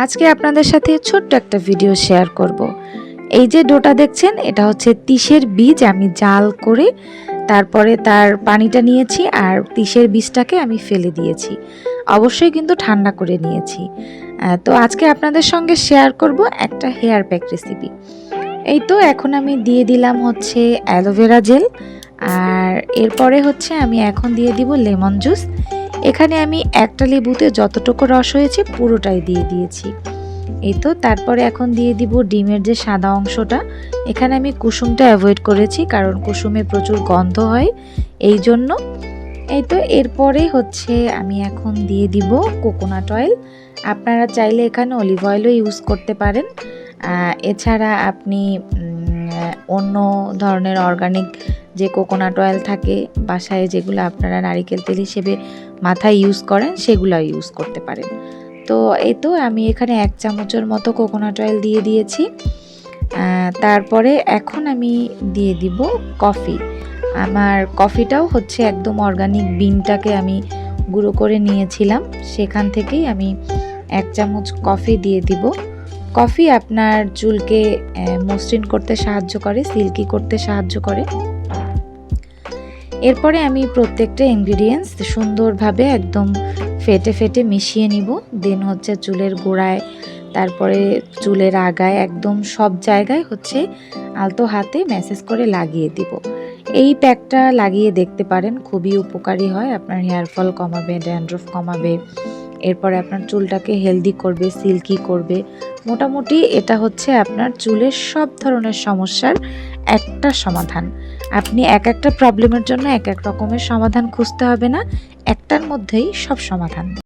আজকে আপনাদের সাথে ছোট্ট একটা ভিডিও শেয়ার করব। এই যে ডোটা দেখছেন, এটা হচ্ছে তিসের বীজ আমি জাল করে তারপরে তার পানিটা নিয়েছি আর তিসের বীজটাকে আমি ফেলে দিয়েছি। অবশ্যই কিন্তু ঠান্ডা করে নিয়েছি। তো আজকে আপনাদের সঙ্গে শেয়ার করব একটা হেয়ার প্যাক রেসিপি। এই তো এখন আমি দিয়ে দিলাম হচ্ছে অ্যালোভেরা জেল, আর এরপরে হচ্ছে আমি এখন দিয়ে দিব লেমন জুস। এখানে আমি একটা লেবুতে যতটুকু রস হয়েছে পুরোটাই দিয়ে দিয়েছি। এই তো তারপরে এখন দিয়ে দিব ডিমের যে সাদা অংশটা। এখানে আমি কুসুমটা অ্যাভয়েড করেছি কারণ কুসুমে প্রচুর গন্ধ হয়, এই জন্য। এই তো এরপরে হচ্ছে আমি এখন দিয়ে দিব কোকোনাট অয়েল। আপনারা চাইলে এখানে অলিভ অয়েলও ইউজ করতে পারেন। এছাড়া আপনি অন্য ধরনের অর্গানিক যে কোকোনাট অয়েল থাকে বাসায়, যেগুলো আপনারা নারিকেল তেল হিসেবে মাথায় ইউজ করেন, সেগুলো ইউজ করতে পারেন। তো এই তো আমি এখানে 1 চামচের মতো কোকোনাট অয়েল দিয়ে দিয়েছি। তারপরে এখন আমি দিয়ে দিব কফি। আমার কফিটাও হচ্ছে একদম অর্গানিক বিনটাকে আমি গুঁড়ো করে নিয়েছিলাম, সেখান থেকেই আমি 1 চামচ কফি দিয়ে দিব। কফি আপনার চুলকে মসৃণ করতে সাহায্য করে, সিল্কি করতে সাহায্য করে। এরপরে আমি প্রত্যেকটা ইনগ্রিডিয়েন্টস সুন্দরভাবে একদম ফেটে ফেটে মিশিয়ে নিব। দেন হচ্ছে চুলের গোড়ায়, তারপরে চুলের আগায়, একদম সব জায়গায় হচ্ছে আলতো হাতে ম্যাসেজ করে লাগিয়ে দিব। এই প্যাকটা লাগিয়ে দেখতে পারেন, খুবই উপকারী হয়। আপনার হেয়ার ফল কমাবে, ড্যান্ড্রফ কমাবে, এরপরে আপনার চুলটাকে হেলদি করবে, সিল্কি করবে। মোটামুটি এটা হচ্ছে আপনার চুলের সব ধরনের সমস্যার একটা সমাধান। আপনি এক একটা প্রবলেমের জন্য এক এক রকমের সমাধান খুঁজতে হবে না, একটার মধ্যেই সব সমাধান।